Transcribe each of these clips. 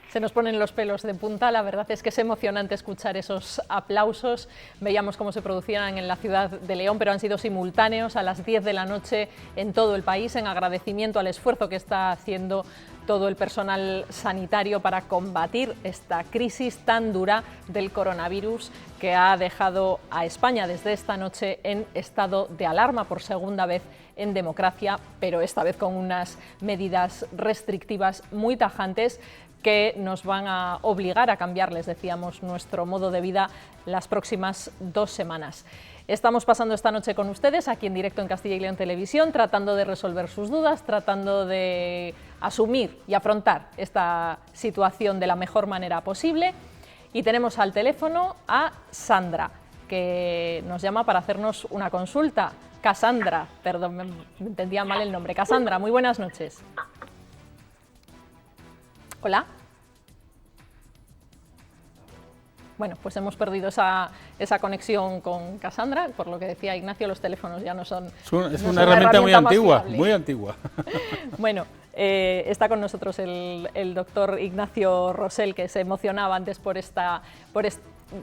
Se nos ponen los pelos de punta, la verdad es que es emocionante escuchar esos aplausos. Veíamos cómo se producían en la ciudad de León, pero han sido simultáneos a las 10 de la noche en todo el país, en agradecimiento al esfuerzo que está haciendo todo el personal sanitario para combatir esta crisis tan dura del coronavirus que ha dejado a España desde esta noche en estado de alarma por segunda vez en democracia, pero esta vez con unas medidas restrictivas muy tajantes que nos van a obligar a cambiar, les decíamos, nuestro modo de vida las próximas 2 semanas. Estamos pasando esta noche con ustedes, aquí en directo en Castilla y León Televisión, tratando de resolver sus dudas, tratando de asumir y afrontar esta situación de la mejor manera posible. Y tenemos al teléfono a Sandra, que nos llama para hacernos una consulta. Cassandra, perdón, me entendía mal el nombre. Cassandra, muy buenas noches. Hola. Bueno, pues hemos perdido esa conexión con Cassandra, por lo que decía Ignacio, los teléfonos ya no son... Es una herramienta muy antigua, muy antigua. Bueno, está con nosotros el doctor Ignacio Rosell, que se emocionaba antes por esta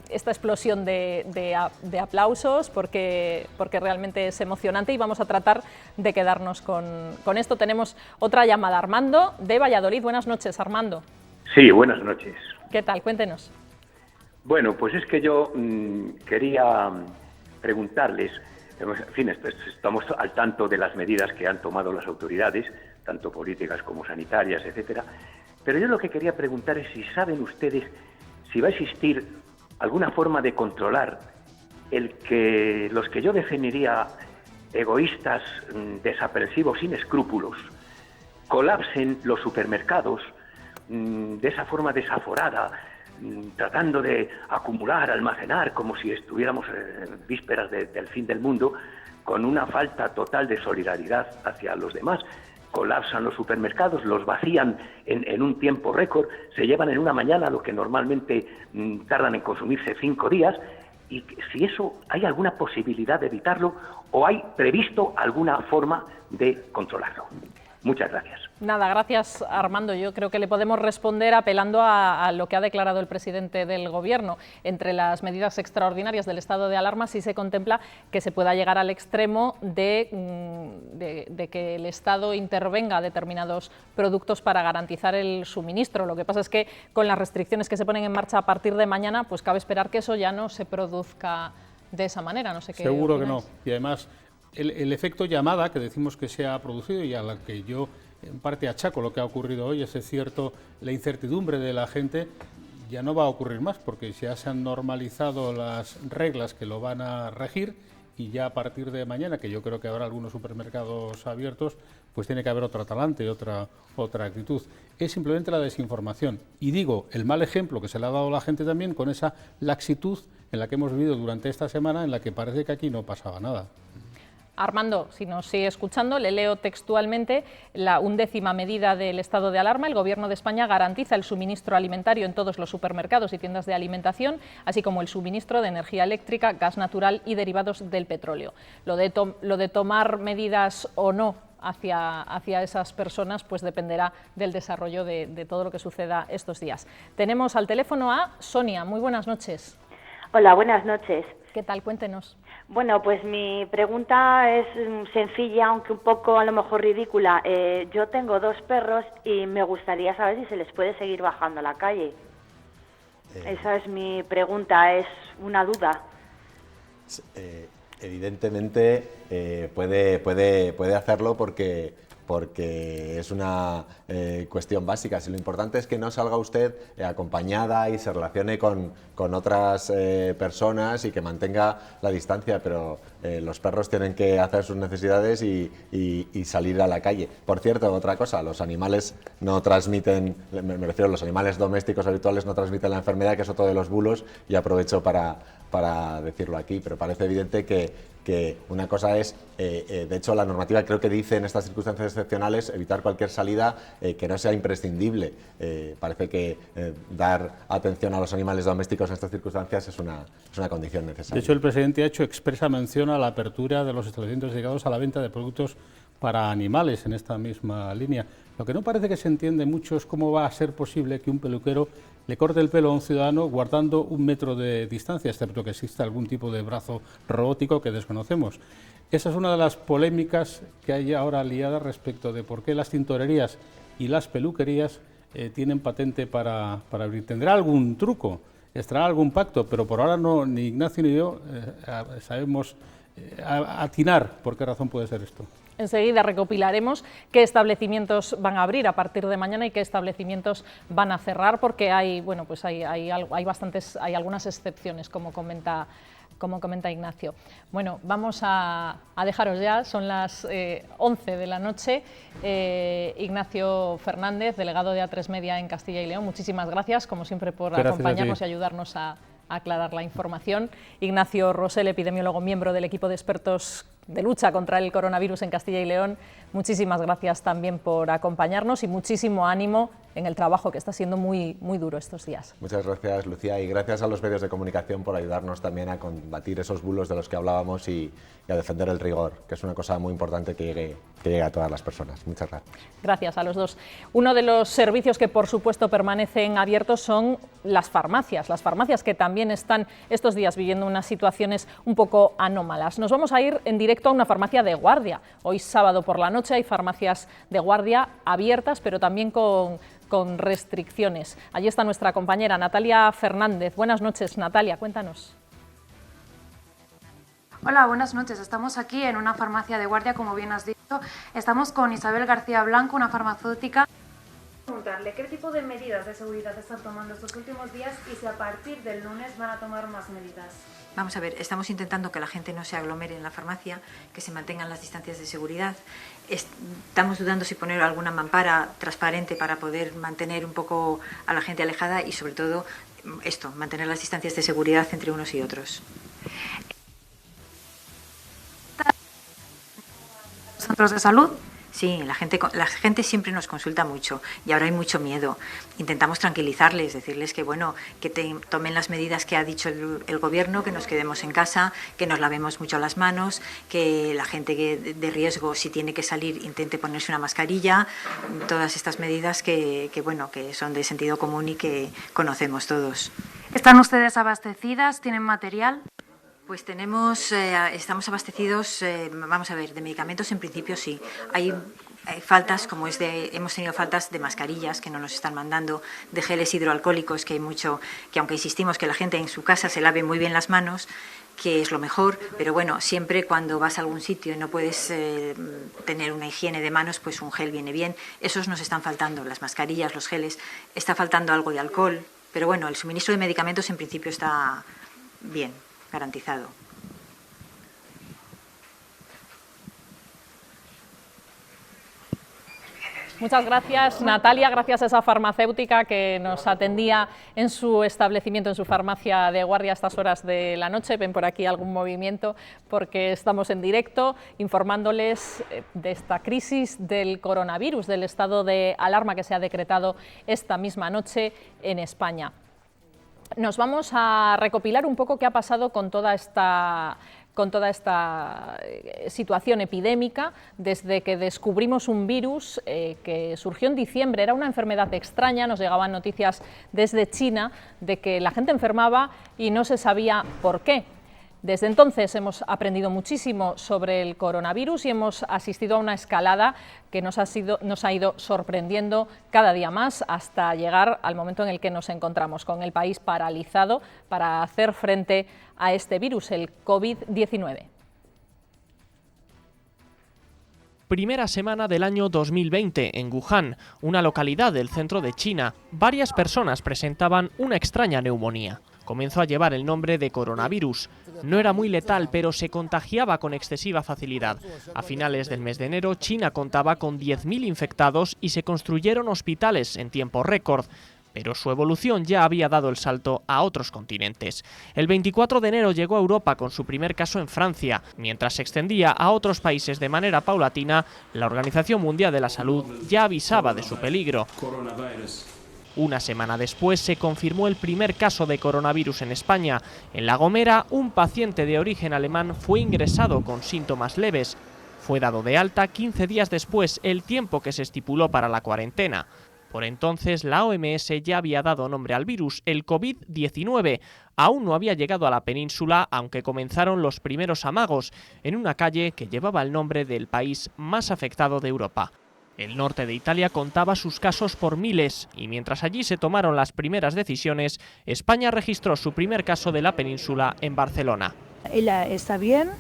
explosión de aplausos, porque realmente es emocionante y vamos a tratar de quedarnos con esto. Tenemos otra llamada, Armando, de Valladolid. Buenas noches, Armando. Sí, buenas noches. ¿Qué tal? Cuéntenos. Bueno, pues es que yo quería preguntarles, en fin, estamos al tanto de las medidas que han tomado las autoridades, tanto políticas como sanitarias, etcétera, pero yo lo que quería preguntar es si saben ustedes si va a existir alguna forma de controlar los que yo definiría egoístas, desaprensivos, sin escrúpulos, colapsen los supermercados de esa forma desaforada, tratando de acumular, almacenar, como si estuviéramos en vísperas del fin del mundo, con una falta total de solidaridad hacia los demás. Colapsan los supermercados, los vacían en un tiempo récord, se llevan en una mañana lo que normalmente tardan en consumirse 5 días, y si eso hay alguna posibilidad de evitarlo o hay previsto alguna forma de controlarlo. Muchas gracias. Nada, gracias Armando. Yo creo que le podemos responder apelando a lo que ha declarado el presidente del Gobierno. Entre las medidas extraordinarias del estado de alarma sí se contempla que se pueda llegar al extremo de que el Estado intervenga a determinados productos para garantizar el suministro. Lo que pasa es que con las restricciones que se ponen en marcha a partir de mañana, pues cabe esperar que eso ya no se produzca de esa manera. No sé qué Seguro opináis. que no. Y además el efecto llamada que decimos que se ha producido y a la que yo en parte achaco lo que ha ocurrido hoy, es cierto, la incertidumbre de la gente ya no va a ocurrir más, porque ya se han normalizado las reglas que lo van a regir y ya a partir de mañana, que yo creo que habrá algunos supermercados abiertos, pues tiene que haber otro talante, otra actitud. Es simplemente la desinformación. Y digo, el mal ejemplo que se le ha dado a la gente también con esa laxitud en la que hemos vivido durante esta semana, en la que parece que aquí no pasaba nada. Armando, si nos sigue escuchando, le leo textualmente la 11ª medida del estado de alarma. El Gobierno de España garantiza el suministro alimentario en todos los supermercados y tiendas de alimentación, así como el suministro de energía eléctrica, gas natural y derivados del petróleo. Lo de tomar medidas o no hacia esas personas pues dependerá del desarrollo de todo lo que suceda estos días. Tenemos al teléfono a Sonia. Muy buenas noches. Hola, buenas noches. ¿Qué tal? Cuéntenos. Bueno, pues mi pregunta es sencilla, aunque un poco a lo mejor ridícula. Yo tengo 2 perros y me gustaría saber si se les puede seguir bajando a la calle. Esa es mi pregunta, es una duda. Evidentemente puede hacerlo porque es una cuestión básica. Si lo importante es que no salga usted acompañada y se relacione con otras personas y que mantenga la distancia, pero los perros tienen que hacer sus necesidades y salir a la calle. Por cierto, otra cosa, los animales no transmiten, me refiero a los animales domésticos habituales, no transmiten la enfermedad, que es otro de los bulos, y aprovecho para decirlo aquí, pero parece evidente que una cosa es, de hecho la normativa creo que dice en estas circunstancias excepcionales evitar cualquier salida que no sea imprescindible. Parece que dar atención a los animales domésticos en estas circunstancias es una condición necesaria. De hecho, el presidente ha hecho expresa mención a la apertura de los establecimientos dedicados a la venta de productos para animales en esta misma línea. Lo que no parece que se entiende mucho es cómo va a ser posible que un peluquero le corte el pelo a un ciudadano guardando 1 metro de distancia, excepto que exista algún tipo de brazo robótico que desconocemos. Esa es una de las polémicas que hay ahora liadas respecto de por qué las tintorerías y las peluquerías tienen patente para abrir. ¿Tendrá algún truco? ¿Estará algún pacto? Pero por ahora no, ni Ignacio ni yo sabemos atinar por qué razón puede ser esto. Enseguida recopilaremos qué establecimientos van a abrir a partir de mañana y qué establecimientos van a cerrar, porque hay, bueno, pues hay algunas excepciones, como comenta Ignacio. Bueno, vamos a dejaros ya, son las 11 de la noche. Ignacio Fernández, delegado de A3 Media en Castilla y León, muchísimas gracias, como siempre, por acompañarnos y ayudarnos a aclarar la información. Ignacio Rosell, epidemiólogo, miembro del equipo de expertos de lucha contra el coronavirus en Castilla y León, muchísimas gracias también por acompañarnos y muchísimo ánimo en el trabajo, que está siendo muy, muy duro estos días. Muchas gracias, Lucía, y gracias a los medios de comunicación por ayudarnos también a combatir esos bulos de los que hablábamos y a defender el rigor, que es una cosa muy importante que llegue a todas las personas. Muchas gracias. Gracias a los dos. Uno de los servicios que, por supuesto, permanecen abiertos son las farmacias que también están estos días viviendo unas situaciones un poco anómalas. Nos vamos a ir en directo a una farmacia de guardia. Hoy sábado por la noche hay farmacias de guardia abiertas, pero también con restricciones. Allí está nuestra compañera Natalia Fernández. Buenas noches, Natalia, cuéntanos. Hola, buenas noches. Estamos aquí en una farmacia de guardia, como bien has dicho. Estamos con Isabel García Blanco, una farmacéutica. Preguntarle qué tipo de medidas de seguridad están tomando estos últimos días y si a partir del lunes van a tomar más medidas. Vamos a ver, estamos intentando que la gente no se aglomere en la farmacia, que se mantengan las distancias de seguridad. Estamos dudando si poner alguna mampara transparente para poder mantener un poco a la gente alejada y, sobre todo, mantener las distancias de seguridad entre unos y otros. ¿Centros de salud? Sí, la gente siempre nos consulta mucho y ahora hay mucho miedo. Intentamos tranquilizarles, decirles que tomen las medidas que ha dicho el gobierno, que nos quedemos en casa, que nos lavemos mucho las manos, que la gente de riesgo, si tiene que salir, intente ponerse una mascarilla. Todas estas medidas que son de sentido común y que conocemos todos. ¿Están ustedes abastecidas? ¿Tienen material? Pues estamos abastecidos, vamos a ver, de medicamentos en principio sí. Hay faltas, hemos tenido faltas de mascarillas que no nos están mandando, de geles hidroalcohólicos, que hay mucho, que aunque insistimos que la gente en su casa se lave muy bien las manos, que es lo mejor, pero bueno, siempre cuando vas a algún sitio y no puedes tener una higiene de manos, pues un gel viene bien. Esos nos están faltando, las mascarillas, los geles, está faltando algo de alcohol, pero bueno, el suministro de medicamentos en principio está bien, garantizado. Muchas gracias, Natalia, gracias a esa farmacéutica que nos atendía en su establecimiento, en su farmacia de guardia a estas horas de la noche. Ven por aquí algún movimiento porque estamos en directo informándoles de esta crisis del coronavirus, del estado de alarma que se ha decretado esta misma noche en España. Nos vamos a recopilar un poco qué ha pasado con toda esta situación epidémica desde que descubrimos un virus que surgió en diciembre. Era una enfermedad extraña, nos llegaban noticias desde China de que la gente enfermaba y no se sabía por qué. Desde entonces hemos aprendido muchísimo sobre el coronavirus y hemos asistido a una escalada que nos ha ido sorprendiendo cada día más hasta llegar al momento en el que nos encontramos, con el país paralizado para hacer frente a este virus, el COVID-19. Primera semana del año 2020 en Wuhan, una localidad del centro de China. Varias personas presentaban una extraña neumonía. Comenzó a llevar el nombre de coronavirus. No era muy letal, pero se contagiaba con excesiva facilidad. A finales del mes de enero, China contaba con 10.000 infectados y se construyeron hospitales en tiempo récord. Pero su evolución ya había dado el salto a otros continentes. El 24 de enero llegó a Europa con su primer caso en Francia. Mientras se extendía a otros países de manera paulatina, la Organización Mundial de la Salud ya avisaba de su peligro. Una semana después se confirmó el primer caso de coronavirus en España. En La Gomera, un paciente de origen alemán fue ingresado con síntomas leves. Fue dado de alta 15 días después, el tiempo que se estipuló para la cuarentena. Por entonces, la OMS ya había dado nombre al virus, el COVID-19. Aún no había llegado a la península, aunque comenzaron los primeros amagos en una calle que llevaba el nombre del país más afectado de Europa. El norte de Italia contaba sus casos por miles, y mientras allí se tomaron las primeras decisiones, España registró su primer caso de la península en Barcelona. Ella está bien,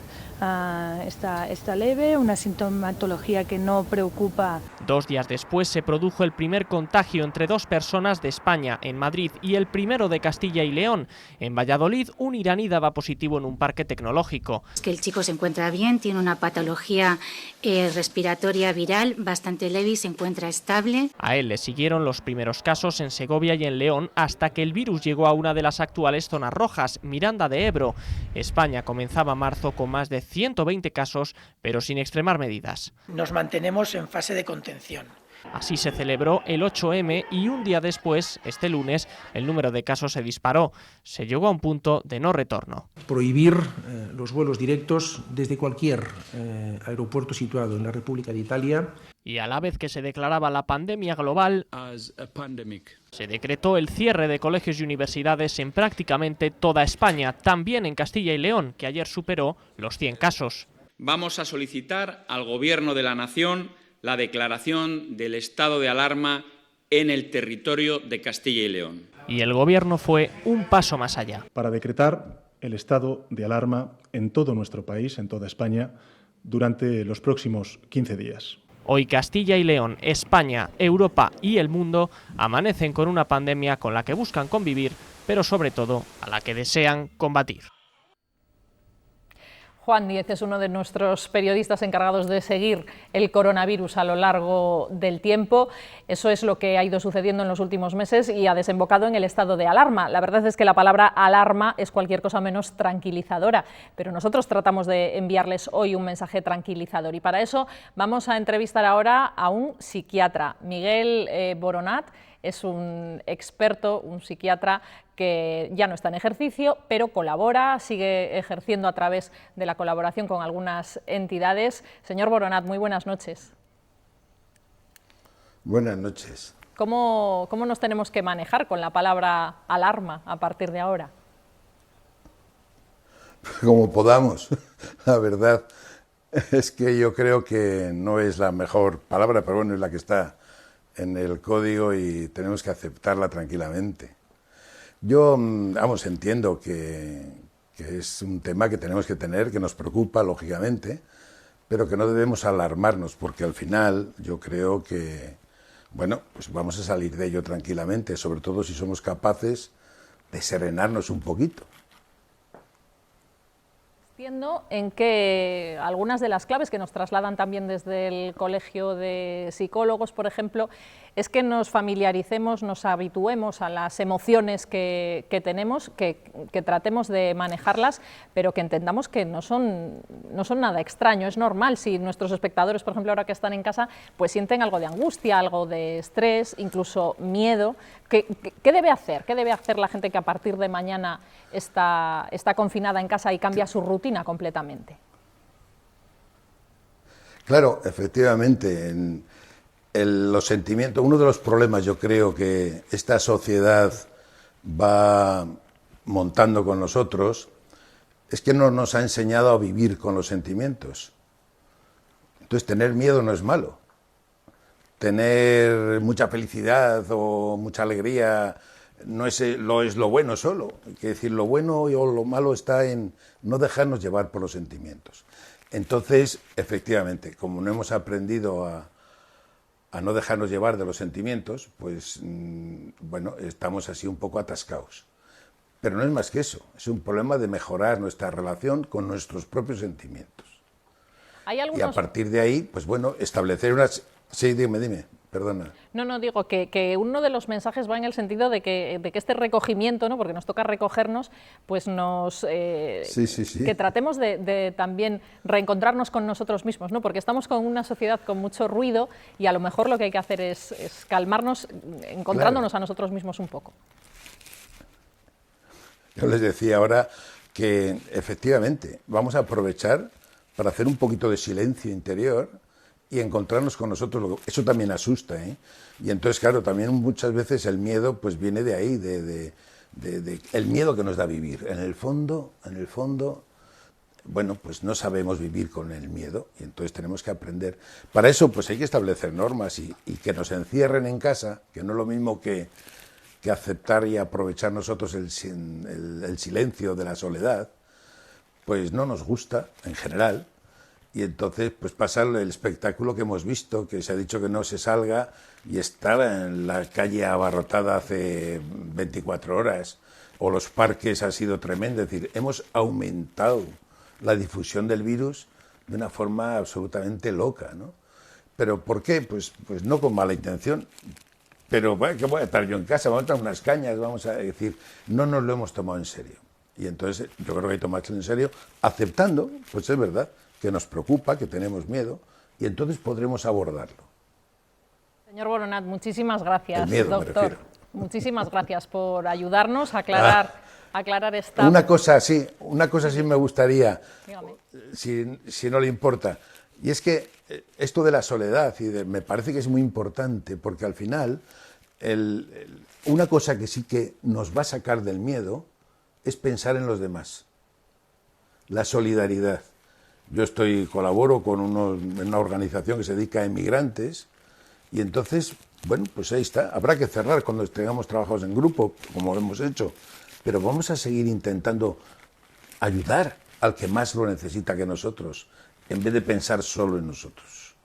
está leve, una sintomatología que no preocupa. 2 días después se produjo el primer contagio entre 2 personas de España, en Madrid, y el primero de Castilla y León. En Valladolid, un iraní daba positivo en un parque tecnológico. Que el chico se encuentra bien, tiene una patología respiratoria viral bastante leve y se encuentra estable. A él le siguieron los primeros casos en Segovia y en León, hasta que el virus llegó a una de las actuales zonas rojas, Miranda de Ebro. España comenzaba marzo con más de 120 casos, pero sin extremar medidas. Nos mantenemos en fase de contención. Así se celebró el 8M y un día después, este lunes, el número de casos se disparó. Se llegó a un punto de no retorno. Prohibir los vuelos directos desde cualquier aeropuerto situado en la República de Italia. Y a la vez que se declaraba la pandemia global, se decretó el cierre de colegios y universidades en prácticamente toda España, también en Castilla y León, que ayer superó los 100 casos. Vamos a solicitar al Gobierno de la Nación la declaración del estado de alarma en el territorio de Castilla y León. Y el Gobierno fue un paso más allá. Para decretar el estado de alarma en todo nuestro país, en toda España, durante los próximos 15 días. Hoy Castilla y León, España, Europa y el mundo amanecen con una pandemia con la que buscan convivir, pero sobre todo a la que desean combatir. Juan Díez es uno de nuestros periodistas encargados de seguir el coronavirus a lo largo del tiempo. Eso es lo que ha ido sucediendo en los últimos meses y ha desembocado en el estado de alarma. La verdad es que la palabra alarma es cualquier cosa menos tranquilizadora, pero nosotros tratamos de enviarles hoy un mensaje tranquilizador y para eso vamos a entrevistar ahora a un psiquiatra, Miguel Boronat. Es un experto, un psiquiatra que ya no está en ejercicio, pero colabora, sigue ejerciendo a través de la colaboración con algunas entidades. Señor Boronat, muy buenas noches. Buenas noches. ¿Cómo nos tenemos que manejar con la palabra alarma a partir de ahora? Como podamos, la verdad es que yo creo que no es la mejor palabra, pero bueno, es la que está en el código y tenemos que aceptarla tranquilamente. Yo, entiendo que es un tema que tenemos que tener, que nos preocupa, lógicamente, pero que no debemos alarmarnos, porque al final yo creo que, bueno, pues vamos a salir de ello tranquilamente, sobre todo si somos capaces de serenarnos un poquito. Entiendo en que algunas de las claves que nos trasladan también desde el Colegio de Psicólogos, por ejemplo, es que nos familiaricemos, nos habituemos a las emociones que tenemos, que tratemos de manejarlas, pero que entendamos que no son nada extraño, es normal. Si nuestros espectadores, por ejemplo, ahora que están en casa, pues sienten algo de angustia, algo de estrés, incluso miedo, ¿qué debe hacer? ¿Qué debe hacer la gente que a partir de mañana está confinada en casa y cambia su rutina completamente? Claro, efectivamente, los sentimientos, uno de los problemas yo creo que esta sociedad va montando con nosotros es que no nos ha enseñado a vivir con los sentimientos. Entonces tener miedo no es malo, tener mucha felicidad o mucha alegría no es lo bueno solo. Hay que decir, lo bueno o lo malo está en no dejarnos llevar por los sentimientos. Entonces, efectivamente, como no hemos aprendido a no dejarnos llevar de los sentimientos, pues, bueno, estamos así un poco atascados. Pero no es más que eso, es un problema de mejorar nuestra relación con nuestros propios sentimientos. Y a partir de ahí, pues bueno, establecer unas... Sí, dime, perdona. No, digo que uno de los mensajes va en el sentido de que este recogimiento, ¿no? Porque nos toca recogernos, pues que tratemos de también reencontrarnos con nosotros mismos, ¿no? Porque estamos con una sociedad con mucho ruido y a lo mejor lo que hay que hacer es calmarnos, encontrándonos a nosotros mismos un poco. Yo les decía ahora que efectivamente vamos a aprovechar para hacer un poquito de silencio interior y encontrarnos con nosotros. Eso también asusta, ¿eh? Y entonces, claro, también muchas veces el miedo pues viene de ahí, el miedo que nos da vivir. En el fondo, bueno, pues no sabemos vivir con el miedo y entonces tenemos que aprender. Para eso pues hay que establecer normas y que nos encierren en casa, que no es lo mismo que aceptar y aprovechar nosotros el silencio de la soledad, pues no nos gusta en general. Y entonces pues pasa el espectáculo que hemos visto, que se ha dicho que no se salga y estar en la calle abarrotada hace 24 horas, o los parques ha sido tremendo. Es decir, hemos aumentado la difusión del virus de una forma absolutamente loca, ¿no? ¿Pero por qué? Pues no con mala intención, pero bueno, ¿qué voy a estar yo en casa? Vamos a tomar unas cañas, vamos a decir, no nos lo hemos tomado en serio. Y entonces yo creo que hay que tomárselo en serio, aceptando, pues es verdad, que nos preocupa, que tenemos miedo, y entonces podremos abordarlo. Señor Boronat, muchísimas gracias, El miedo, doctor. Muchísimas gracias por ayudarnos a aclarar esta... Una cosa sí me gustaría, si no le importa, y es que esto de la soledad, me parece que es muy importante, porque al final, una cosa que sí que nos va a sacar del miedo es pensar en los demás, la solidaridad. Yo colaboro con una organización que se dedica a emigrantes y entonces, bueno, pues ahí está. Habrá que cerrar cuando tengamos trabajos en grupo, como lo hemos hecho, pero vamos a seguir intentando ayudar al que más lo necesita que nosotros, en vez de pensar solo en nosotros.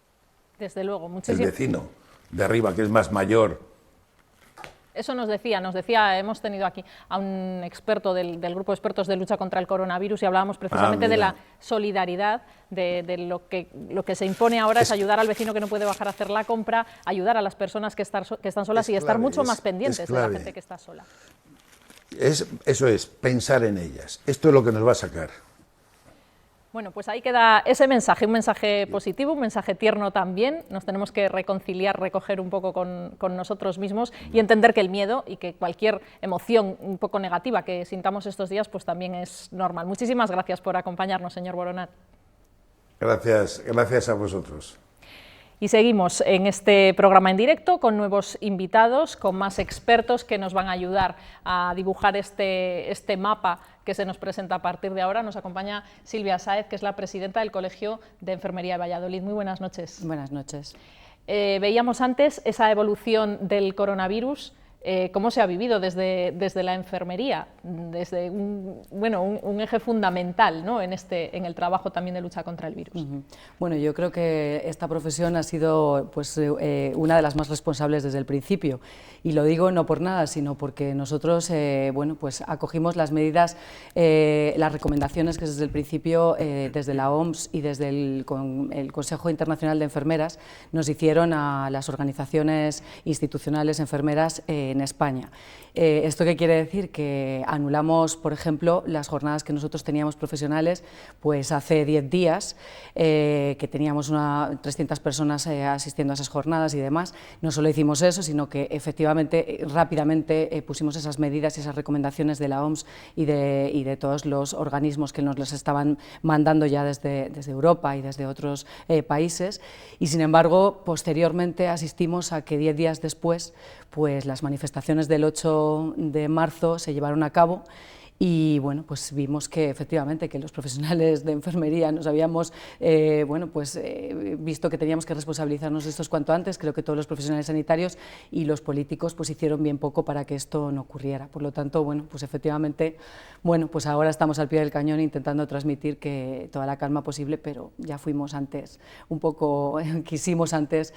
Desde luego, El muchísimas. vecino de arriba, que es más mayor. Eso nos decía, hemos tenido aquí a un experto del grupo de expertos de lucha contra el coronavirus y hablábamos precisamente de la solidaridad, de lo que se impone ahora es ayudar al vecino que no puede bajar a hacer la compra, ayudar a las personas que están solas y estar mucho más pendientes de la gente que está sola. Eso es, pensar en ellas. Esto es lo que nos va a sacar. Bueno, pues ahí queda ese mensaje, un mensaje positivo, un mensaje tierno también. Nos tenemos que reconciliar, recoger un poco con nosotros mismos y entender que el miedo y que cualquier emoción un poco negativa que sintamos estos días pues también es normal. Muchísimas gracias por acompañarnos, señor Boronat. Gracias a vosotros. Y seguimos en este programa en directo con nuevos invitados, con más expertos que nos van a ayudar a dibujar este mapa que se nos presenta a partir de ahora. Nos acompaña Silvia Sáez, que es la presidenta del Colegio de Enfermería de Valladolid. Muy buenas noches. Buenas noches. Veíamos antes esa evolución del coronavirus. ¿Cómo se ha vivido desde la enfermería? Desde un eje fundamental, ¿no?, en el trabajo también de lucha contra el virus. Bueno, yo creo que esta profesión ha sido pues, una de las más responsables desde el principio. Y lo digo no por nada, sino porque nosotros pues acogimos las medidas, las recomendaciones que desde el principio, desde la OMS y desde el Consejo Internacional de Enfermeras, nos hicieron a las organizaciones institucionales enfermeras en España. ¿Esto qué quiere decir? Que anulamos, por ejemplo, las jornadas que nosotros teníamos profesionales pues hace 10 días, que teníamos 300 personas asistiendo a esas jornadas y demás. No solo hicimos eso, sino que efectivamente, rápidamente pusimos esas medidas y esas recomendaciones de la OMS y de todos los organismos que nos las estaban mandando ya desde Europa y desde otros países. Y sin embargo, posteriormente asistimos a que 10 días después pues las manifestaciones del 8 de marzo se llevaron a cabo y bueno, pues vimos que efectivamente que los profesionales de enfermería nos habíamos visto que teníamos que responsabilizarnos de esto cuanto antes. Creo que todos los profesionales sanitarios y los políticos pues hicieron bien poco para que esto no ocurriera. Por lo tanto, bueno, pues efectivamente, pues ahora estamos al pie del cañón intentando transmitir que toda la calma posible, pero ya fuimos antes, quisimos antes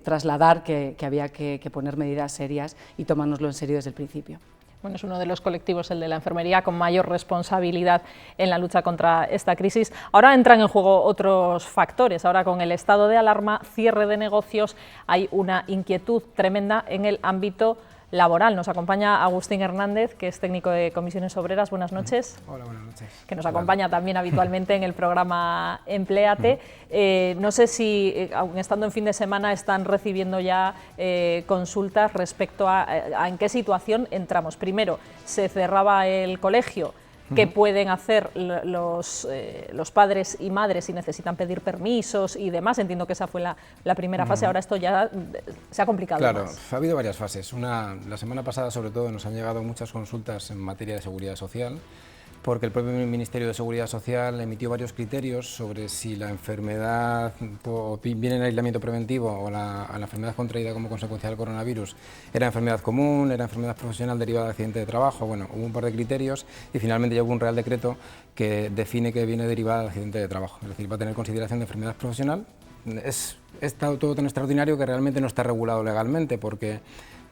trasladar que había que poner medidas serias y tomárnoslo en serio desde el principio. Bueno, es uno de los colectivos, el de la enfermería, con mayor responsabilidad en la lucha contra esta crisis. Ahora entran en juego otros factores. Ahora, con el estado de alarma, cierre de negocios, hay una inquietud tremenda en el ámbito laboral. Nos acompaña Agustín Hernández, que es técnico de Comisiones Obreras. Buenas noches. Hola, buenas noches. Que nos acompaña también habitualmente en el programa Empléate. No sé si, aun estando en fin de semana, están recibiendo ya consultas respecto a en qué situación entramos. Primero, se cerraba el colegio, qué pueden hacer los padres y madres si necesitan pedir permisos y demás. Entiendo que esa fue la primera fase, ahora esto ya se ha complicado Claro, más. ha habido varias fases. La semana pasada, sobre todo, nos han llegado muchas consultas en materia de seguridad social, porque el propio Ministerio de Seguridad Social emitió varios criterios sobre si la enfermedad viene en aislamiento preventivo o la enfermedad contraída como consecuencia del coronavirus era enfermedad común, era enfermedad profesional derivada de accidente de trabajo. Bueno, hubo un par de criterios y finalmente ya hubo un Real Decreto que define que viene derivada de accidente de trabajo, es decir, va a tener consideración de enfermedad profesional. Es todo tan extraordinario que realmente no está regulado legalmente, porque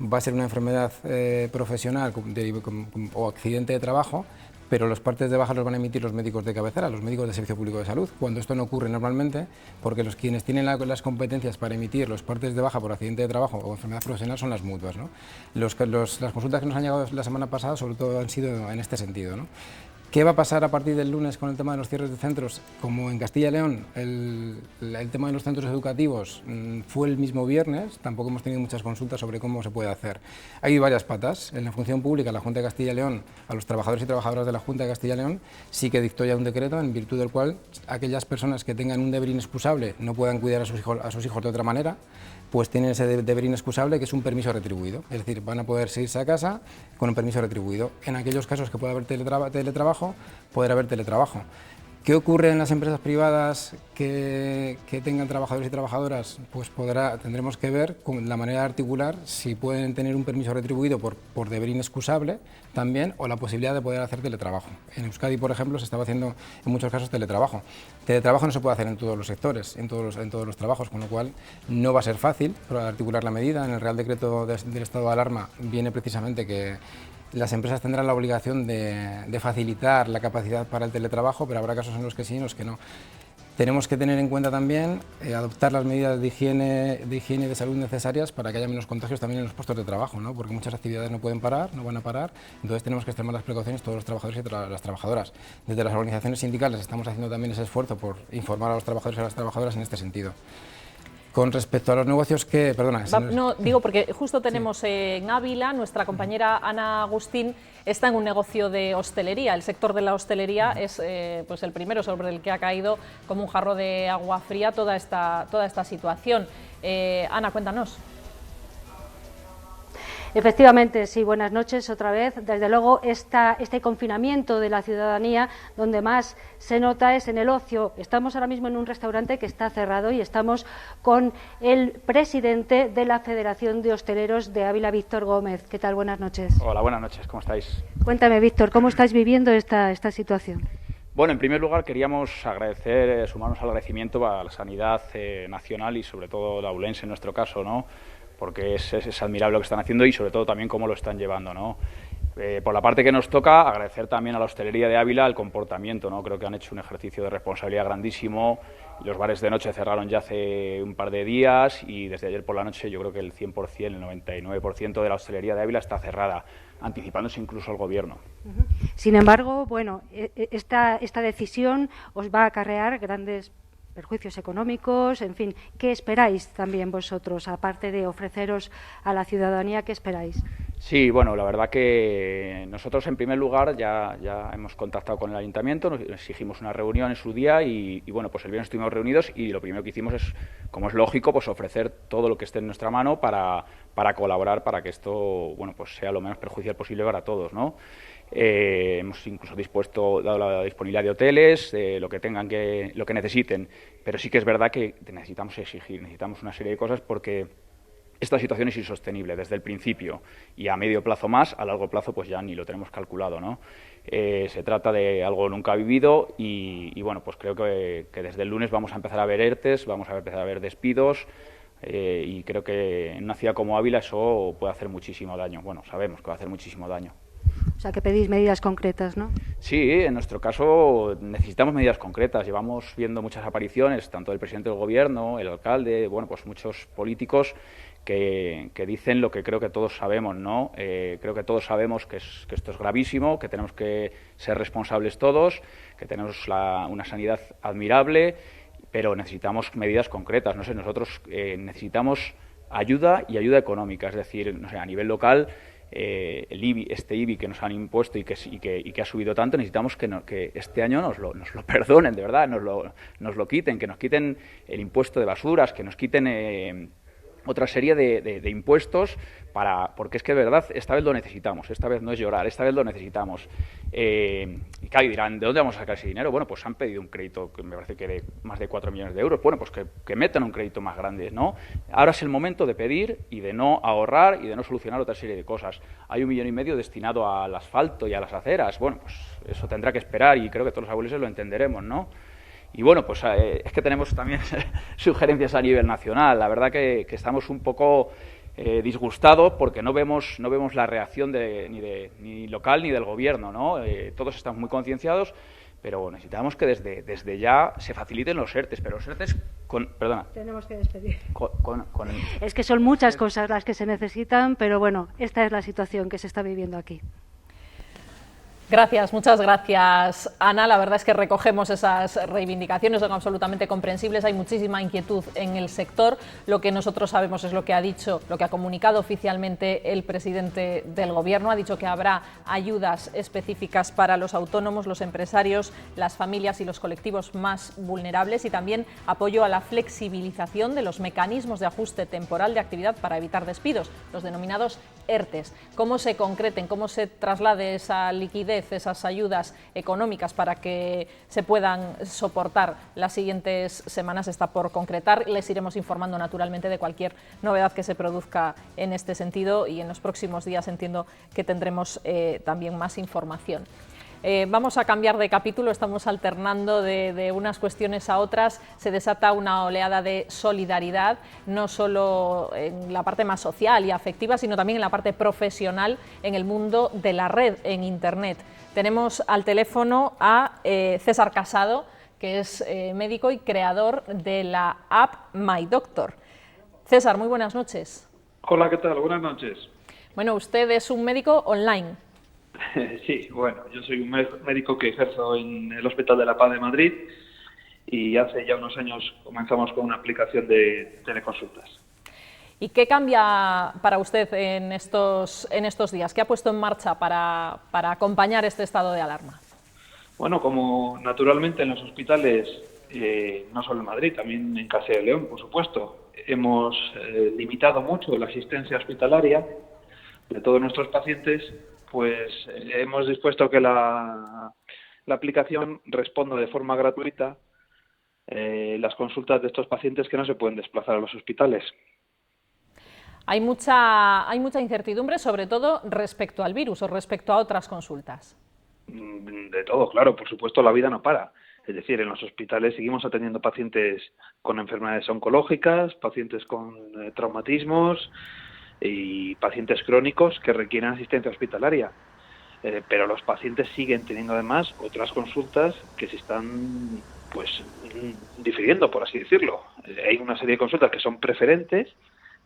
va a ser una enfermedad profesional o accidente de trabajo, pero los partes de baja los van a emitir los médicos de cabecera, los médicos del Servicio Público de Salud, cuando esto no ocurre normalmente, porque quienes tienen las competencias para emitir los partes de baja por accidente de trabajo o enfermedad profesional son las mutuas, ¿no? Las consultas que nos han llegado la semana pasada sobre todo han sido en este sentido, ¿no? ¿Qué va a pasar a partir del lunes con el tema de los cierres de centros? Como en Castilla y León el tema de los centros educativos fue el mismo viernes, tampoco hemos tenido muchas consultas sobre cómo se puede hacer. Hay varias patas. En la función pública, la Junta de Castilla y León, a los trabajadores y trabajadoras de la Junta de Castilla y León, sí que dictó ya un decreto en virtud del cual aquellas personas que tengan un deber inexcusable no puedan cuidar a sus hijos de otra manera, pues tienen ese deber inexcusable, que es un permiso retribuido. Es decir, van a poder irse a casa con un permiso retribuido. En aquellos casos que pueda haber teletrabajo, podrá haber teletrabajo. ¿Qué ocurre en las empresas privadas que tengan trabajadores y trabajadoras? Pues tendremos que ver con la manera de articular si pueden tener un permiso retribuido por deber inexcusable también, o la posibilidad de poder hacer teletrabajo. En Euskadi, por ejemplo, se estaba haciendo en muchos casos teletrabajo. Teletrabajo no se puede hacer en todos los sectores, en todos los trabajos, con lo cual no va a ser fácil articular la medida. En el Real Decreto del estado de alarma viene precisamente que las empresas tendrán la obligación de facilitar la capacidad para el teletrabajo, pero habrá casos en los que sí y en los que no. Tenemos que tener en cuenta también adoptar las medidas de higiene y de salud necesarias para que haya menos contagios también en los puestos de trabajo, ¿no? Porque muchas actividades no pueden parar, no van a parar, entonces tenemos que extremar las precauciones todos los trabajadores y las trabajadoras. Desde las organizaciones sindicales estamos haciendo también ese esfuerzo por informar a los trabajadores y a las trabajadoras en este sentido. Con respecto a los negocios que... Perdona. No, digo porque justo tenemos en Ávila, nuestra compañera Ana Agustín está en un negocio de hostelería. El sector de la hostelería es pues el primero sobre el que ha caído como un jarro de agua fría toda esta situación. Ana, cuéntanos. Efectivamente, sí, buenas noches otra vez. Desde luego, este confinamiento de la ciudadanía, donde más se nota es en el ocio. Estamos ahora mismo en un restaurante que está cerrado y estamos con el presidente de la Federación de Hosteleros de Ávila, Víctor Gómez. ¿Qué tal? Buenas noches. Hola, buenas noches, ¿cómo estáis? Cuéntame, Víctor, ¿cómo estáis viviendo esta situación? Bueno, en primer lugar queríamos sumarnos al agradecimiento a la sanidad nacional y sobre todo la aulense en nuestro caso, ¿no? Porque es admirable lo que están haciendo y sobre todo también cómo lo están llevando, ¿no? Por la parte que nos toca, agradecer también a la hostelería de Ávila el comportamiento, ¿no? Creo que han hecho un ejercicio de responsabilidad grandísimo. Los bares de noche cerraron ya hace un par de días y desde ayer por la noche yo creo que el 100%, el 99% de la hostelería de Ávila está cerrada, anticipándose incluso el Gobierno. Sin embargo, bueno, esta decisión os va a acarrear grandes perjuicios económicos, en fin, ¿qué esperáis también vosotros, aparte de ofreceros a la ciudadanía, qué esperáis? Sí, bueno, la verdad que nosotros en primer lugar ya hemos contactado con el Ayuntamiento, nos exigimos una reunión en su día y bueno, pues el viernes estuvimos reunidos y lo primero que hicimos es, como es lógico, pues ofrecer todo lo que esté en nuestra mano para colaborar para que esto, bueno, pues sea lo menos perjudicial posible para todos, ¿no? Hemos incluso dado la disponibilidad de hoteles, lo que necesiten, pero sí que es verdad que necesitamos exigir, necesitamos una serie de cosas porque esta situación es insostenible desde el principio y a medio plazo más, a largo plazo pues ya ni lo tenemos calculado, ¿no? Se trata de algo nunca vivido y bueno, pues creo que desde el lunes vamos a empezar a ver ERTEs, vamos a empezar a ver despidos y creo que en una ciudad como Ávila eso puede hacer muchísimo daño. Bueno, sabemos que va a hacer muchísimo daño. O sea, que pedís medidas concretas, ¿no? Sí, en nuestro caso necesitamos medidas concretas. Llevamos viendo muchas apariciones, tanto del presidente del Gobierno, el alcalde, bueno, pues muchos políticos que dicen lo que creo que todos sabemos, ¿no? Creo que todos sabemos que esto es gravísimo, que tenemos que ser responsables todos, que tenemos una sanidad admirable, pero necesitamos medidas concretas. No sé, nosotros necesitamos ayuda y ayuda económica, es decir, no sé, a nivel local el IBI, este IBI que nos han impuesto y que ha subido tanto, necesitamos que este año nos lo perdonen, de verdad, nos lo quiten, que nos quiten el impuesto de basuras, que nos quiten otra serie de impuestos, porque es que de verdad esta vez lo necesitamos, esta vez no es llorar, esta vez lo necesitamos. Y claro, dirán, ¿de dónde vamos a sacar ese dinero? Bueno, pues han pedido un crédito que me parece que de más de 4 millones de euros, bueno, pues que metan un crédito más grande, ¿no? Ahora es el momento de pedir y de no ahorrar y de no solucionar otra serie de cosas. Hay 1,5 millones destinado al asfalto y a las aceras, bueno, pues eso tendrá que esperar y creo que todos los abuelos lo entenderemos, ¿no? Y bueno, pues es que tenemos también sugerencias a nivel nacional. La verdad que estamos un poco disgustados porque no vemos la reacción ni local ni del Gobierno, ¿no? Todos estamos muy concienciados, pero necesitamos que desde ya se faciliten los ERTEs, pero los ERTEs perdona. Tenemos que despedir. Es que son muchas cosas las que se necesitan, pero bueno, esta es la situación que se está viviendo aquí. Gracias, muchas gracias, Ana. La verdad es que recogemos esas reivindicaciones, son absolutamente comprensibles. Hay muchísima inquietud en el sector. Lo que nosotros sabemos es lo que ha dicho, lo que ha comunicado oficialmente el presidente del Gobierno. Ha dicho que habrá ayudas específicas para los autónomos, los empresarios, las familias y los colectivos más vulnerables, y también apoyo a la flexibilización de los mecanismos de ajuste temporal de actividad para evitar despidos, los denominados ERTEs. Cómo se concreten, cómo se traslade esa liquidez, esas ayudas económicas para que se puedan soportar las siguientes semanas está por concretar. Les iremos informando naturalmente de cualquier novedad que se produzca en este sentido, y en los próximos días entiendo que tendremos también más información. Vamos a cambiar de capítulo, estamos alternando de unas cuestiones a otras. Se desata una oleada de solidaridad, no solo en la parte más social y afectiva, sino también en la parte profesional, en el mundo de la red, en Internet. Tenemos al teléfono a César Casado, que es médico y creador de la app My Doctor. César, muy buenas noches. Hola, ¿qué tal? Buenas noches. Bueno, usted es un médico online. Sí, bueno, yo soy un médico que ejerzo en el Hospital de la Paz de Madrid y hace ya unos años comenzamos con una aplicación de teleconsultas. ¿Y qué cambia para usted en estos días? ¿Qué ha puesto en marcha para acompañar este estado de alarma? Bueno, como naturalmente en los hospitales, no solo en Madrid, también en Castilla y León, por supuesto, hemos limitado mucho la asistencia hospitalaria de todos nuestros pacientes, pues hemos dispuesto que la aplicación responda de forma gratuita las consultas de estos pacientes que no se pueden desplazar a los hospitales. Hay mucha incertidumbre, sobre todo respecto al virus o respecto a otras consultas. De todo, claro, por supuesto la vida no para. Es decir, en los hospitales seguimos atendiendo pacientes con enfermedades oncológicas, pacientes con traumatismos y pacientes crónicos que requieren asistencia hospitalaria. Pero los pacientes siguen teniendo además otras consultas que se están difiriendo, por así decirlo. Hay una serie de consultas que son preferentes,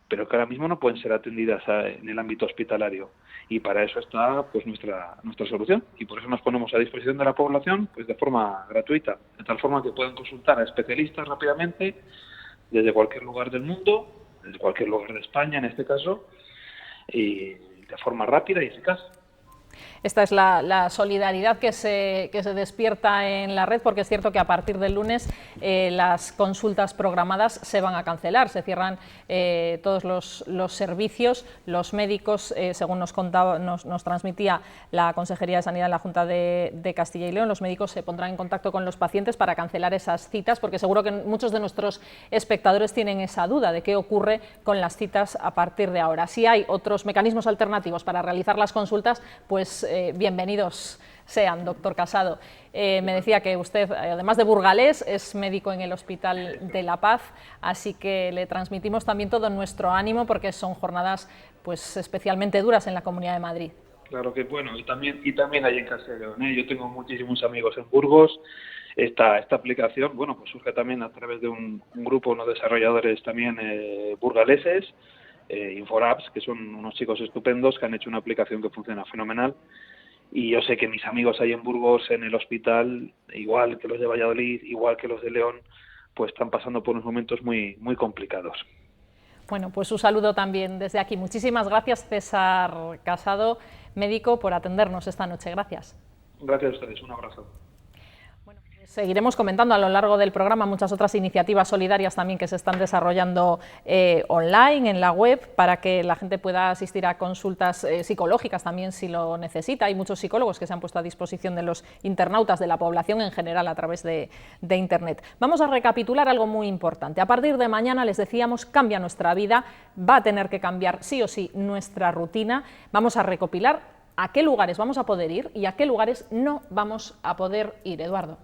pero que ahora mismo no pueden ser atendidas en el ámbito hospitalario, y para eso está nuestra solución, y por eso nos ponemos a disposición de la población de forma gratuita, de tal forma que puedan consultar a especialistas rápidamente desde cualquier lugar del mundo, desde cualquier lugar de España en este caso, y de forma rápida y eficaz. Esta es la solidaridad que se despierta en la red, porque es cierto que a partir del lunes las consultas programadas se van a cancelar, se cierran todos los servicios, los médicos, según nos transmitía la Consejería de Sanidad en la Junta de Castilla y León, los médicos se pondrán en contacto con los pacientes para cancelar esas citas, porque seguro que muchos de nuestros espectadores tienen esa duda de qué ocurre con las citas a partir de ahora. Si hay otros mecanismos alternativos para realizar las consultas, pues bienvenidos sean, doctor Casado. Me decía que usted, además de burgalés, es médico en el Hospital de la Paz, así que le transmitimos también todo nuestro ánimo, porque son jornadas especialmente duras en la Comunidad de Madrid. Claro que bueno, y también hay en Castilla y León, ¿eh? Yo tengo muchísimos amigos en Burgos. Esta aplicación, surge también a través de un grupo de desarrolladores también burgaleses, Inforapps, que son unos chicos estupendos que han hecho una aplicación que funciona fenomenal, y yo sé que mis amigos ahí en Burgos, en el hospital, igual que los de Valladolid, igual que los de León, pues están pasando por unos momentos muy, muy complicados. Bueno, pues un saludo también desde aquí. Muchísimas gracias, César Casado, médico, por atendernos esta noche. Gracias. Gracias a ustedes, un abrazo. Seguiremos comentando a lo largo del programa muchas otras iniciativas solidarias también que se están desarrollando online, en la web, para que la gente pueda asistir a consultas psicológicas también si lo necesita. Hay muchos psicólogos que se han puesto a disposición de los internautas, de la población en general, a través de Internet. Vamos a recapitular algo muy importante. A partir de mañana, les decíamos, cambia nuestra vida, va a tener que cambiar sí o sí nuestra rutina. Vamos a recopilar a qué lugares vamos a poder ir y a qué lugares no vamos a poder ir. Eduardo.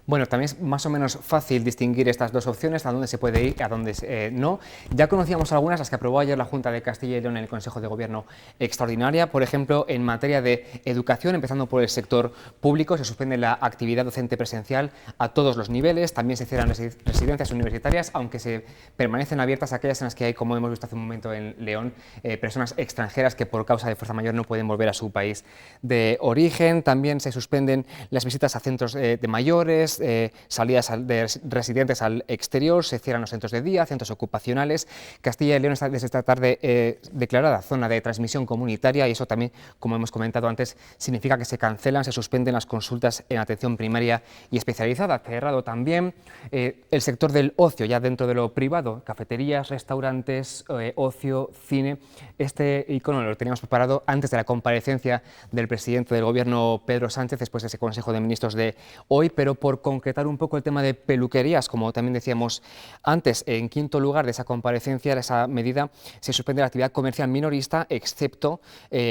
Bueno, también es más o menos fácil distinguir estas dos opciones, a dónde se puede ir y a dónde no. Ya conocíamos algunas, las que aprobó ayer la Junta de Castilla y León en el Consejo de Gobierno extraordinaria. Por ejemplo, en materia de educación, empezando por el sector público, se suspende la actividad docente presencial a todos los niveles. También se cierran residencias universitarias, aunque se permanecen abiertas aquellas en las que hay, como hemos visto hace un momento en León, personas extranjeras que por causa de fuerza mayor no pueden volver a su país de origen. También se suspenden las visitas a centros de mayores, salidas de residentes al exterior, se cierran los centros de día, centros ocupacionales. Castilla y León está desde esta tarde declarada zona de transmisión comunitaria y eso también, como hemos comentado antes, significa que se cancelan, se suspenden las consultas en atención primaria y especializada. Cerrado también el sector del ocio, ya dentro de lo privado, cafeterías, restaurantes, ocio, cine. Este icono lo teníamos preparado antes de la comparecencia del presidente del Gobierno, Pedro Sánchez, después de ese Consejo de Ministros de hoy, pero por concretar un poco el tema de peluquerías, como también decíamos antes, en quinto lugar de esa comparecencia, de esa medida, se suspende la actividad comercial minorista, excepto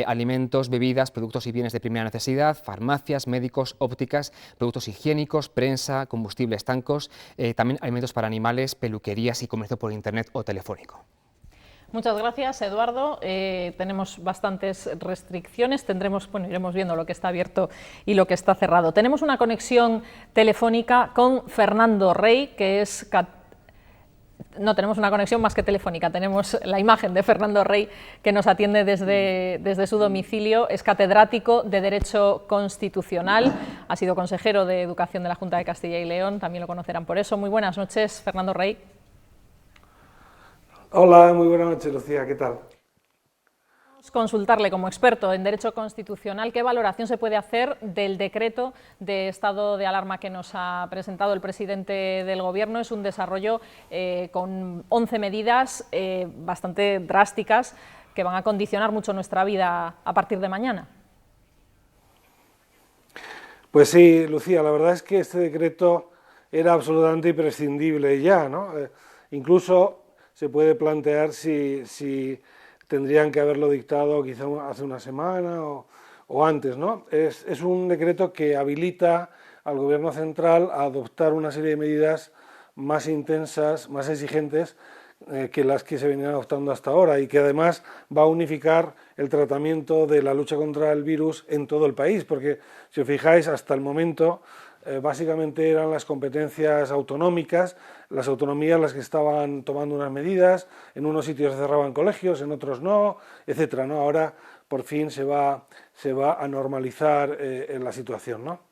alimentos, bebidas, productos y bienes de primera necesidad, farmacias, médicos, ópticas, productos higiénicos, prensa, combustibles, tancos, también alimentos para animales, peluquerías y comercio por internet o telefónico. Muchas gracias, Eduardo. Tenemos bastantes restricciones, iremos viendo lo que está abierto y lo que está cerrado. Tenemos una conexión telefónica con Fernando Rey, que es... No tenemos una conexión más que telefónica, tenemos la imagen de Fernando Rey, que nos atiende desde su domicilio. Es catedrático de Derecho Constitucional, ha sido consejero de Educación de la Junta de Castilla y León, también lo conocerán por eso. Muy buenas noches, Fernando Rey. Hola, muy buenas noches, Lucía, ¿qué tal? Consultarle como experto en Derecho Constitucional qué valoración se puede hacer del decreto de estado de alarma que nos ha presentado el presidente del Gobierno. Es un desarrollo con 11 medidas bastante drásticas que van a condicionar mucho nuestra vida a partir de mañana. Pues sí, Lucía, la verdad es que este decreto era absolutamente imprescindible ya, ¿no? Incluso se puede plantear si tendrían que haberlo dictado quizá hace una semana o antes, ¿no? Es un decreto que habilita al Gobierno central a adoptar una serie de medidas más intensas, más exigentes que las que se venían adoptando hasta ahora y que además va a unificar el tratamiento de la lucha contra el virus en todo el país, porque si os fijáis, hasta el momento básicamente eran las competencias autonómicas, las autonomías las que estaban tomando unas medidas, en unos sitios se cerraban colegios, en otros no, etcétera, ¿no? Ahora por fin se va a normalizar la situación, ¿no?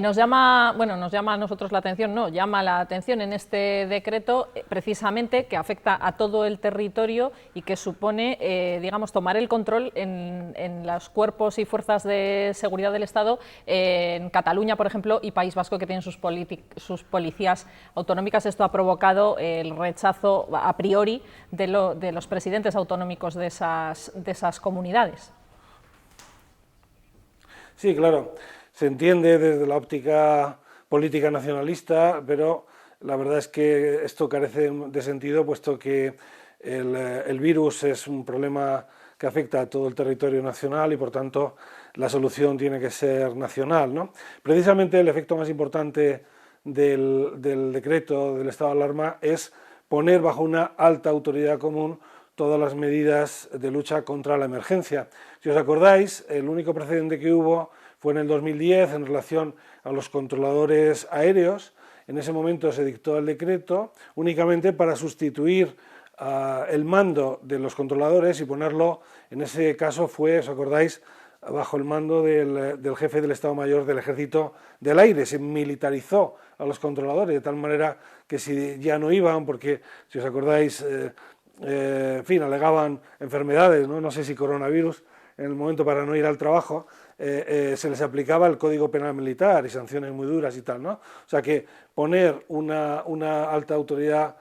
Nos llama a nosotros la atención, llama la atención en este decreto precisamente que afecta a todo el territorio y que supone, digamos, tomar el control en los cuerpos y fuerzas de seguridad del Estado en Cataluña, por ejemplo, y País Vasco, que tienen sus policías autonómicas. Esto ha provocado el rechazo a priori de los presidentes autonómicos de esas comunidades. Sí, claro. Se entiende desde la óptica política nacionalista, pero la verdad es que esto carece de sentido, puesto que el virus es un problema que afecta a todo el territorio nacional y, por tanto, la solución tiene que ser nacional, ¿no? Precisamente el efecto más importante del decreto del estado de alarma es poner bajo una alta autoridad común todas las medidas de lucha contra la emergencia. Si os acordáis, el único precedente que hubo fue en el 2010 en relación a los controladores aéreos. En ese momento se dictó el decreto únicamente para sustituir el mando de los controladores y ponerlo, en ese caso fue, ¿os acordáis?, bajo el mando del jefe del Estado Mayor del Ejército del Aire. Se militarizó a los controladores de tal manera que si ya no iban, porque si os acordáis, en fin, alegaban enfermedades, no sé si coronavirus, en el momento para no ir al trabajo, se les aplicaba el Código Penal Militar y sanciones muy duras y tal, ¿no? O sea que poner una alta autoridad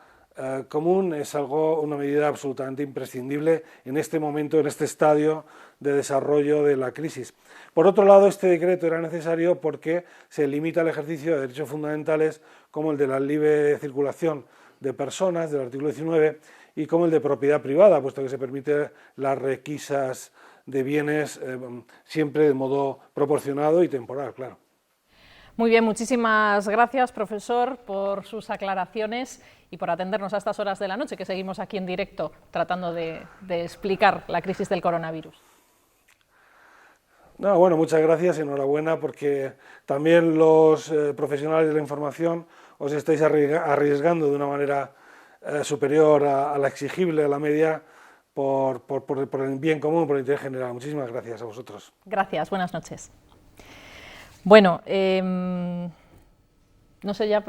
común es una medida absolutamente imprescindible en este momento, en este estadio de desarrollo de la crisis. Por otro lado, este decreto era necesario porque se limita el ejercicio de derechos fundamentales como el de la libre circulación de personas, del artículo 19, y como el de propiedad privada, puesto que se permite las requisas de bienes siempre de modo proporcionado y temporal, claro. Muy bien, muchísimas gracias, profesor, por sus aclaraciones y por atendernos a estas horas de la noche, que seguimos aquí en directo tratando de explicar la crisis del coronavirus. No, bueno, muchas gracias y enhorabuena, porque también los profesionales de la información os estáis arriesgando de una manera superior a la exigible, a la media, por el bien común, por el interés general. Muchísimas gracias a vosotros. Gracias, buenas noches. Bueno, no sé ya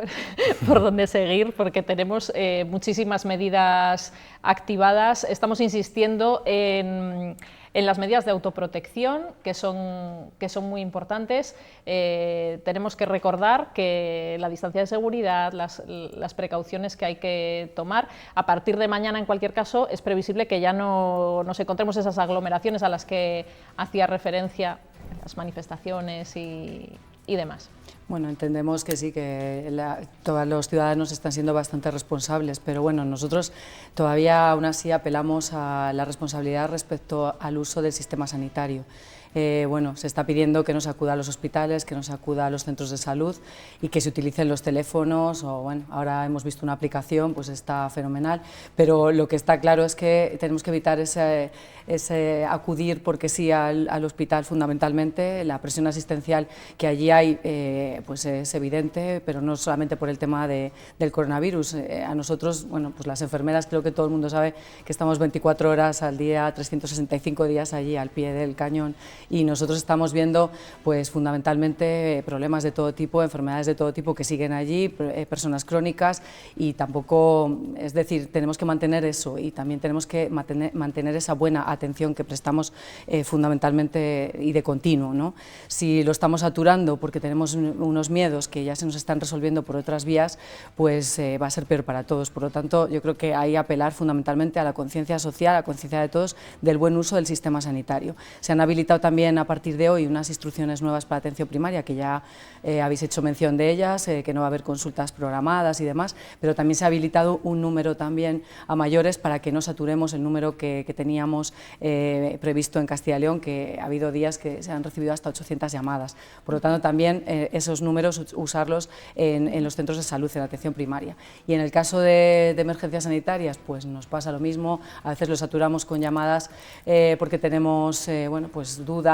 por dónde seguir, porque tenemos muchísimas medidas activadas. Estamos insistiendo en las medidas de autoprotección, que son muy importantes. Tenemos que recordar que la distancia de seguridad, las precauciones que hay que tomar. A partir de mañana, en cualquier caso, es previsible que ya no nos encontremos esas aglomeraciones a las que hacía referencia, las manifestaciones y demás. Bueno, entendemos que sí, que todos los ciudadanos están siendo bastante responsables, pero bueno, nosotros todavía aún así apelamos a la responsabilidad respecto al uso del sistema sanitario. Bueno, se está pidiendo que no se acuda a los hospitales, que no se acuda a los centros de salud y que se utilicen los teléfonos, o bueno, ahora hemos visto una aplicación, pues está fenomenal, pero lo que está claro es que tenemos que evitar ese acudir porque sí al hospital fundamentalmente. La presión asistencial que allí hay pues es evidente, pero no solamente por el tema del coronavirus. A nosotros, bueno, pues las enfermeras, creo que todo el mundo sabe que estamos 24 horas al día, 365 días allí al pie del cañón, y nosotros estamos viendo pues fundamentalmente problemas de todo tipo, enfermedades de todo tipo que siguen allí, personas crónicas, y tampoco, es decir, tenemos que mantener eso y también tenemos que mantener esa buena atención que prestamos fundamentalmente y de continuo, ¿no? Si lo estamos saturando porque tenemos unos miedos que ya se nos están resolviendo por otras vías, pues va a ser peor para todos. Por lo tanto, yo creo que hay que apelar fundamentalmente a la conciencia social, a la conciencia de todos del buen uso del sistema sanitario. Se han habilitado también a partir de hoy unas instrucciones nuevas para atención primaria, que ya habéis hecho mención de ellas, que no va a haber consultas programadas y demás, pero también se ha habilitado un número también a mayores para que no saturemos el número que teníamos previsto en Castilla y León, que ha habido días que se han recibido hasta 800 llamadas. Por lo tanto, también esos números usarlos en los centros de salud, en la atención primaria. Y en el caso de emergencias sanitarias, pues nos pasa lo mismo, a veces lo saturamos con llamadas porque tenemos bueno, pues dudas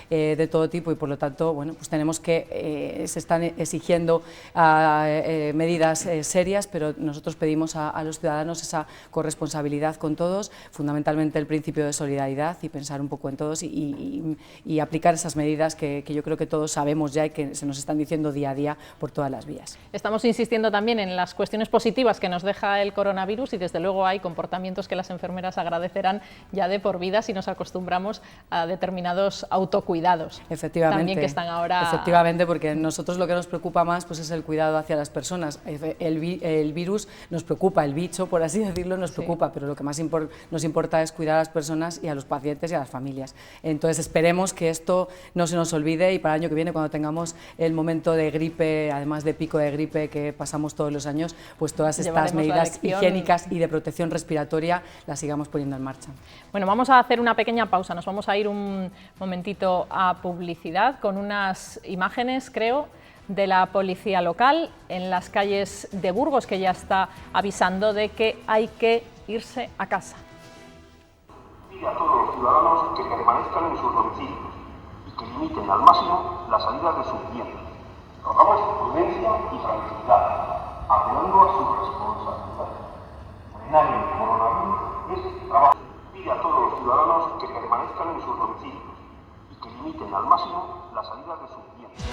de todo tipo, y por lo tanto, bueno, pues tenemos que, se están exigiendo medidas serias, pero nosotros pedimos a los ciudadanos esa corresponsabilidad con todos, fundamentalmente el principio de solidaridad, y pensar un poco en todos y aplicar esas medidas que yo creo que todos sabemos ya y que se nos están diciendo día a día por todas las vías. Estamos insistiendo también en las cuestiones positivas que nos deja el coronavirus, y desde luego hay comportamientos que las enfermeras agradecerán ya de por vida si nos acostumbramos a determinados autocuidados. Efectivamente. También que están ahora... Efectivamente, porque nosotros lo que nos preocupa más pues es el cuidado hacia las personas. El virus nos preocupa, el bicho, por así decirlo, nos preocupa, pero lo que más nos importa es cuidar a las personas y a los pacientes y a las familias. Entonces esperemos que esto no se nos olvide, y para el año que viene, cuando tengamos el momento de gripe, además de pico de gripe que pasamos todos los años, pues todas estas medidas higiénicas y de protección respiratoria las sigamos poniendo en marcha. Bueno, vamos a hacer una pequeña pausa, nos vamos a ir un momentito a publicidad con unas imágenes, creo, de la policía local en las calles de Burgos, que ya está avisando de que hay que irse a casa. Pide a todos los ciudadanos que permanezcan en sus domicilios y que limiten al máximo las salidas de sus viviendas. Rogamos prudencia y tranquilidad, apelando a su responsabilidad. Frenar el coronavirus es trabajo. Pide a todos los ciudadanos que permanezcan en sus domicilios y que limiten al máximo las salidas de sus bienes.